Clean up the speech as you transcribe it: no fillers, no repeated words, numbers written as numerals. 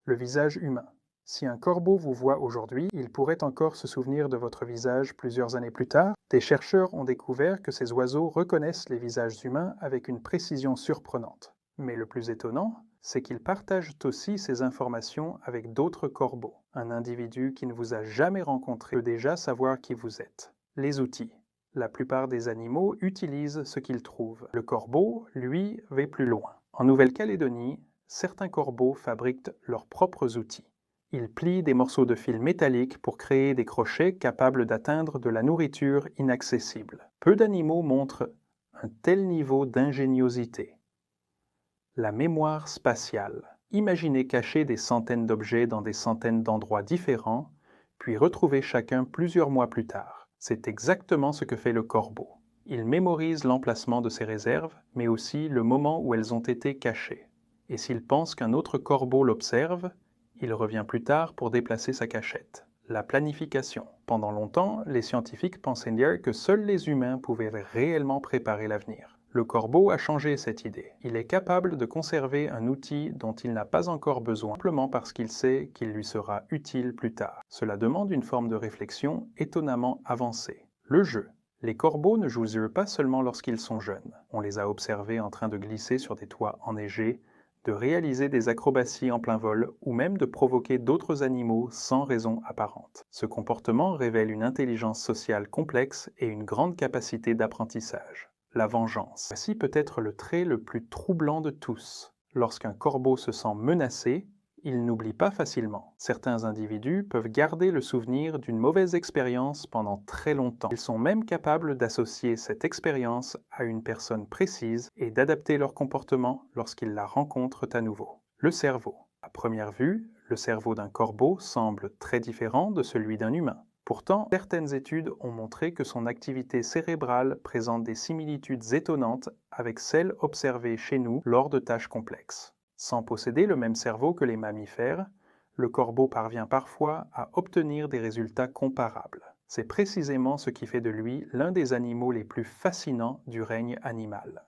Le visage humain. Si un corbeau vous voit aujourd'hui, il pourrait encore se souvenir de votre visage plusieurs années plus tard. Des chercheurs ont découvert que ces oiseaux reconnaissent les visages humains avec une précision surprenante. Mais le plus étonnant, c'est qu'ils partagent aussi ces informations avec d'autres corbeaux. Un individu qui ne vous a jamais rencontré peut déjà savoir qui vous êtes. Les outils. La plupart des animaux utilisent ce qu'ils trouvent. Le corbeau, lui, va plus loin. En Nouvelle-Calédonie, certains corbeaux fabriquent leurs propres outils. Ils plient des morceaux de fil métallique pour créer des crochets capables d'atteindre de la nourriture inaccessible. Peu d'animaux montrent un tel niveau d'ingéniosité. La mémoire spatiale. Imaginez cacher des centaines d'objets dans des centaines d'endroits différents, puis retrouver chacun plusieurs mois plus tard. C'est exactement ce que fait le corbeau. Il mémorise l'emplacement de ses réserves, mais aussi le moment où elles ont été cachées. Et s'il pense qu'un autre corbeau l'observe, il revient plus tard pour déplacer sa cachette. La planification. Pendant longtemps, les scientifiques pensaient dire que seuls les humains pouvaient réellement préparer l'avenir. Le corbeau a changé cette idée. Il est capable de conserver un outil dont il n'a pas encore besoin, simplement parce qu'il sait qu'il lui sera utile plus tard. Cela demande une forme de réflexion étonnamment avancée. Le jeu. Les corbeaux ne jouent pas seulement lorsqu'ils sont jeunes. On les a observés en train de glisser sur des toits enneigés, de réaliser des acrobaties en plein vol ou même de provoquer d'autres animaux sans raison apparente. Ce comportement révèle une intelligence sociale complexe et une grande capacité d'apprentissage. La vengeance. Voici peut-être le trait le plus troublant de tous. Lorsqu'un corbeau se sent menacé, il n'oublie pas facilement. Certains individus peuvent garder le souvenir d'une mauvaise expérience pendant très longtemps. Ils sont même capables d'associer cette expérience à une personne précise et d'adapter leur comportement lorsqu'ils la rencontrent à nouveau. Le cerveau. À première vue, le cerveau d'un corbeau semble très différent de celui d'un humain. Pourtant, certaines études ont montré que son activité cérébrale présente des similitudes étonnantes avec celles observées chez nous lors de tâches complexes. Sans posséder le même cerveau que les mammifères, le corbeau parvient parfois à obtenir des résultats comparables. C'est précisément ce qui fait de lui l'un des animaux les plus fascinants du règne animal.